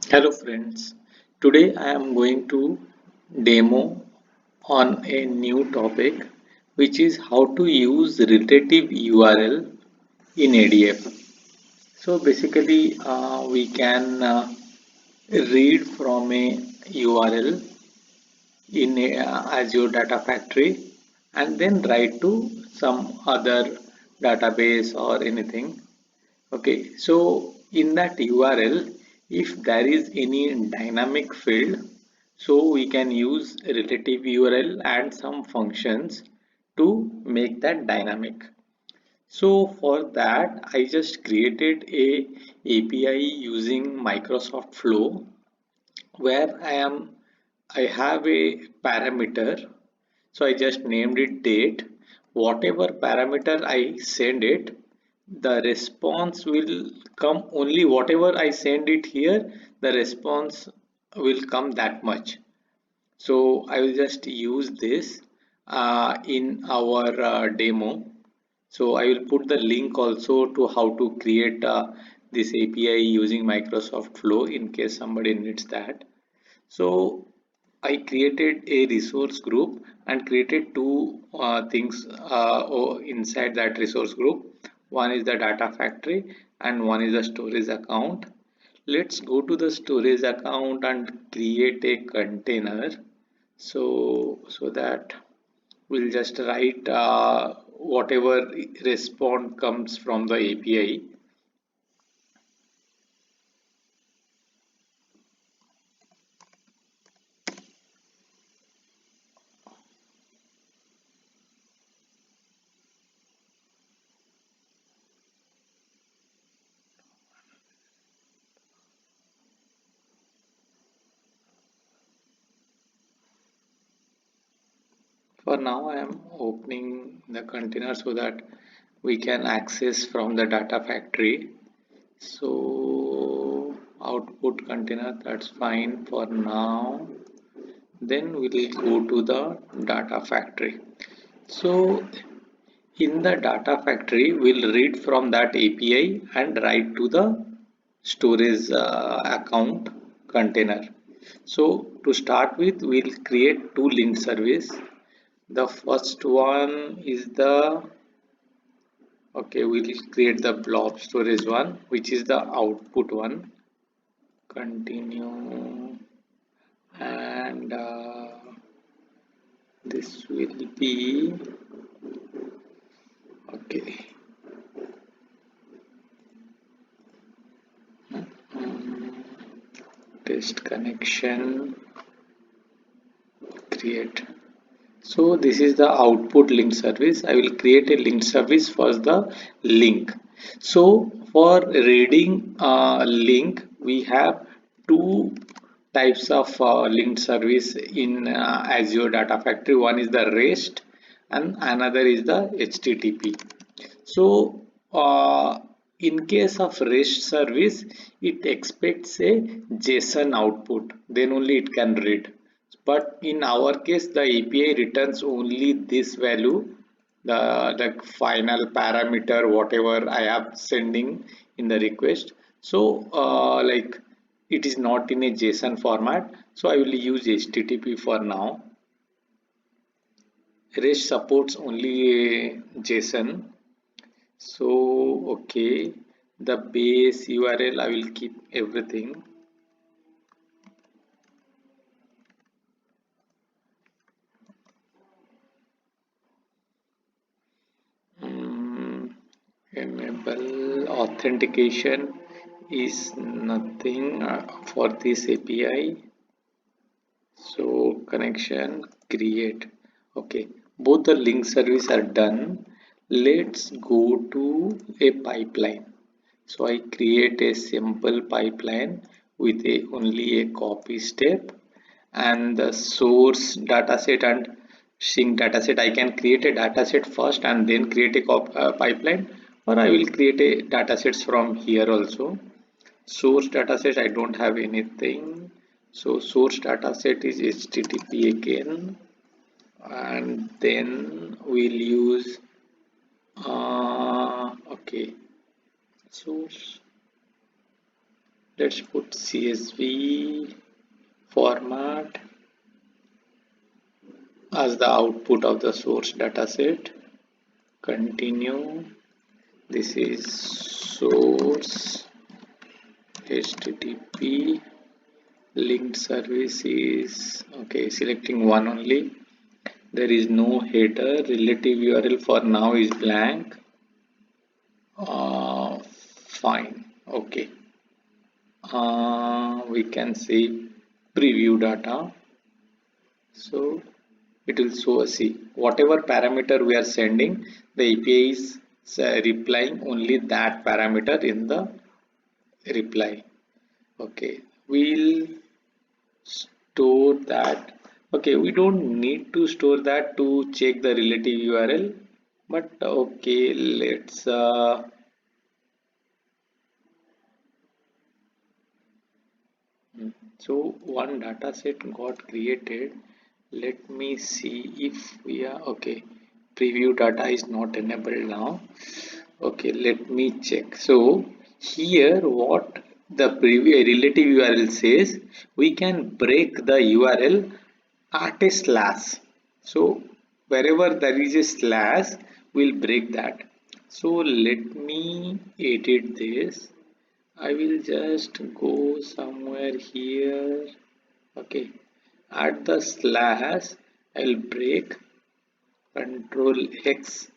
Hello friends, today I am going to demo on a new topic which is how to use relative URL in ADF. So basically we can read from a URL in a, Azure Data Factory and then write to some other database or anything. Okay, so in that URL, if there is any dynamic field, so we can use relative URL and some functions to make that dynamic. So for that, I just created a API using Microsoft Flow where I have a parameter. So I just named it date. Whatever parameter I send it, the response will come only whatever I send it here, the response will come that much. So I will just use this in our demo. So I will put the link also to how to create this API using Microsoft Flow in case somebody needs that. So I created a resource group and created two things inside that resource group. One is the data factory and one is the storage account. Let's go to the storage account and create a container. So that we'll just write whatever response comes from the API. For now, I am opening the container so that we can access from the data factory. So output container, that's fine for now. Then we will go to the data factory. So in the data factory, we'll read from that API and write to the storage account container. So to start with, we'll create two link service. The first one is the okay, we'll create the blob storage one, which is the output one. Continue, and this will be okay. Mm, Test connection, create. So this is the output link service. I will create a link service for the link. So for reading link, we have two types of linked service in Azure Data Factory. One is the REST and another is the HTTP. So in case of REST service, it expects a JSON output, then only it can read. But in our case, the API returns only this value, the final parameter, whatever I have sending in the request. So like it is not in a JSON format. So I will use HTTP for now. REST supports only JSON. So okay, the base URL I will keep everything. Enable authentication is nothing for this API. So connection create. Okay, both the link service are done. Let's go to a pipeline. So I create a simple pipeline with only a copy step and the source dataset and sync dataset. I can create a dataset first and then create a pipeline, or I will create a datasets from here also. Source dataset, I don't have anything. So source dataset is HTTP again, and then we'll use okay source Let's put CSV format as the output of the source dataset. Continue. This is source HTTP linked services. Okay, selecting one only. There is no header. Relative URL for now is blank. Fine. Okay. We can see preview data. So it will show us, see, whatever parameter we are sending, the API is replying only that parameter in the reply. Okay, we'll store that. Okay, we don't need to store that to check the relative URL, but okay, let's so one data set got created. Let me see if we are okay. Preview data is not enabled now. Okay, let me check. So here what the preview relative URL says, we can break the URL at a slash. So wherever there is a slash, we'll break that. So let me edit this. I will just go somewhere here. Okay, at the slash I'll break, Control X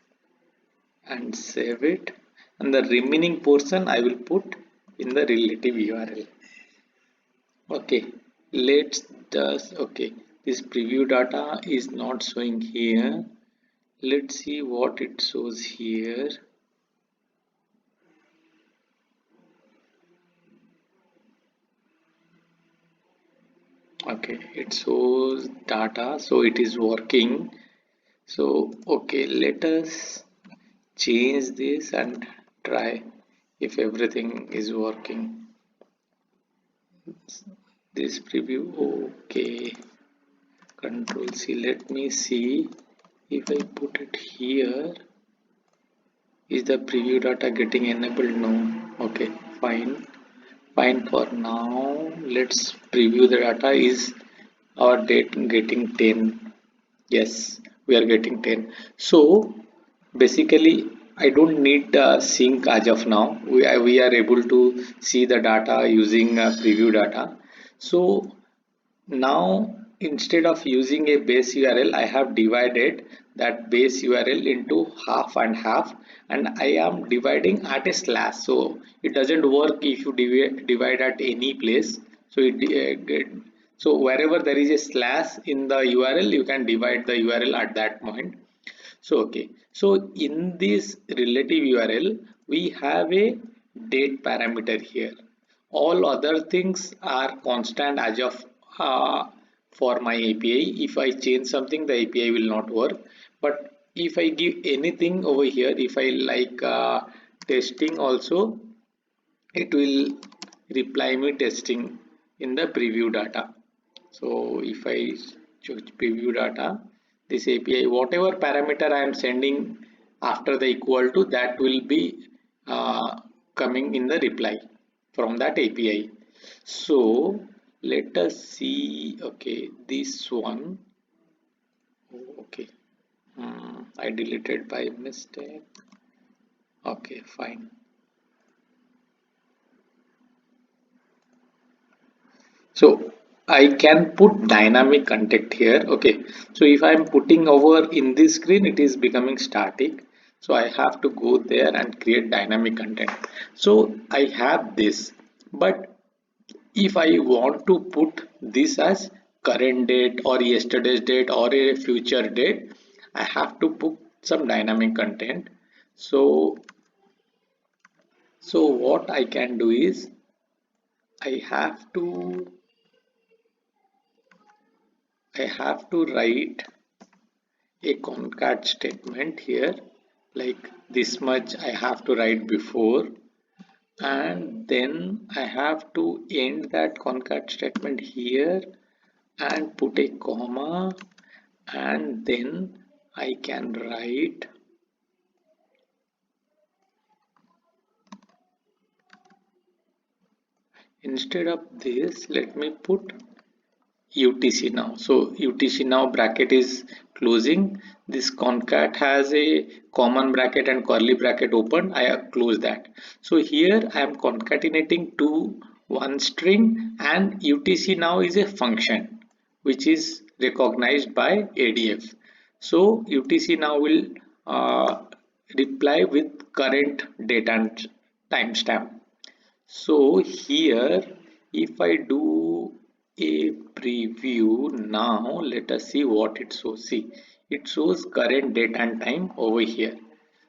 and save it, and the remaining portion I will put in the relative URL. Okay, let's just, okay, this preview data is not showing here. Let's see what it shows here. Okay, it shows data, so it is working. So okay, let us change this and try if everything is working. This preview, okay, Control C. Let me see if I put it here. Is the preview data getting enabled? No. Okay, fine. Fine for now. Let's preview the data. Is our date getting 10? Yes, we are getting 10. So basically I don't need sync as of now. We are able to see the data using preview data. So now instead of using a base URL, I have divided that base URL into half and half, and I am dividing at a slash. So it doesn't work if you divide at any place. So so wherever there is a slash in the URL, you can divide the URL at that point. So okay, so in this relative URL we have a date parameter here. All other things are constant as of for my API. If I change something, the API will not work. But if I give anything over here, if I like testing also, it will reply me testing in the preview data. So if I choose preview data, this API, whatever parameter I am sending after the equal to, that will be coming in the reply from that API. So let us see. Okay, this one. Okay, I deleted by mistake. Okay, fine. So I can put dynamic content here. Okay, so if I'm putting over in this screen, it is becoming static. So I have to go there and create dynamic content. So I have this, but if I want to put this as current date or yesterday's date or a future date, I have to put some dynamic content. So what I can do is I have to write a concat statement here, like this much I have to write before, and then I have to end that concat statement here and put a comma, and then I can write Instead of this, let me put UTC now. So UTC now bracket is closing. This concat has a common bracket and curly bracket open. I have closed that. So here I am concatenating to one string, and UTC now is a function which is recognized by ADF. So UTC now will uh, reply with current date and timestamp. So here, if I do a preview now, let us see what it shows. See, it shows current date and time over here.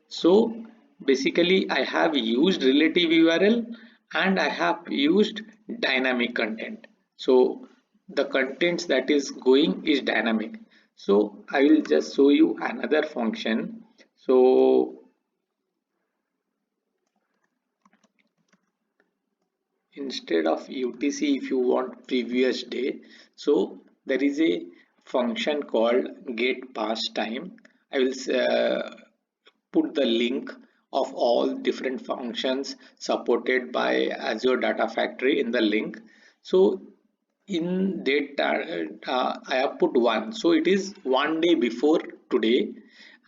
So basically I have used relative URL and I have used dynamic content. So the contents that is going is dynamic. So I will just show you another function. So instead of UTC, if you want previous day, so there is a function called get past time. I will put the link of all different functions supported by Azure Data Factory in the link. So in data, I have put one, so it is one day before today,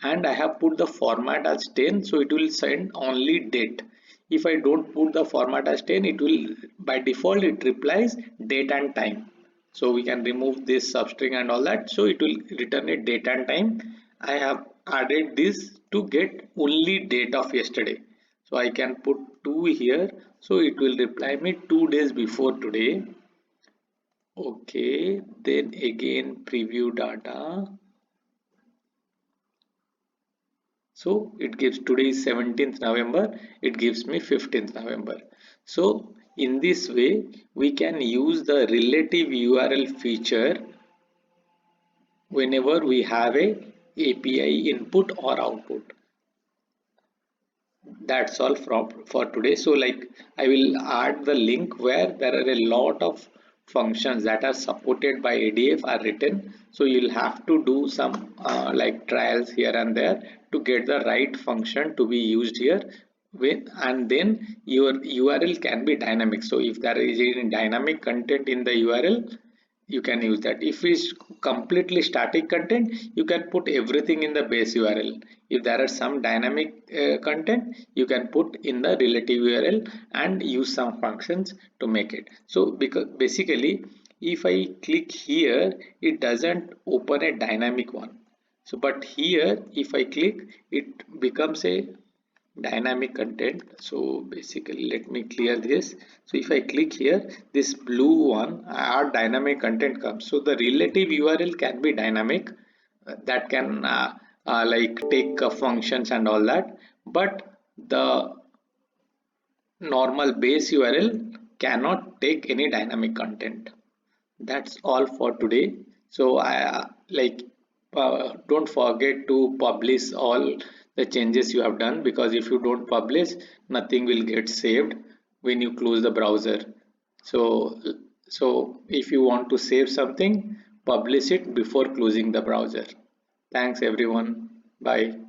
and I have put the format as 10, so it will send only date. If I don't put the format as 10, it will by default it replies date and time. So we can remove this substring and all that, so it will return a date and time. I have added this to get only date of yesterday, so I can put 2 here, so it will reply me 2 days before today. Okay, then again preview data. So it gives today is 17th November, it gives me 15th November. So in this way, we can use the relative URL feature whenever we have a API input or output. That's all from for today. So like I will add the link where there are a lot of functions that are supported by ADF are written, so you'll have to do some like trials here and there to get the right function to be used here with, and then your URL can be dynamic. So if there is any dynamic content in the URL, you can use that. If it's completely static content, you can put everything in the base URL. If there are some dynamic content, you can put in the relative URL and use some functions to make it. So because basically if I click here, it doesn't open a dynamic one. So but here if I click, it becomes a dynamic content. So basically let me clear this. So if I click here, this blue one, our dynamic content comes. So the relative URL can be dynamic, that can like take functions and all that, but the normal base URL cannot take any dynamic content. That's all for today. So I like don't forget to publish all the changes you have done, because if you don't publish, nothing will get saved when you close the browser. So if you want to save something, publish it before closing the browser. Thanks everyone. Bye.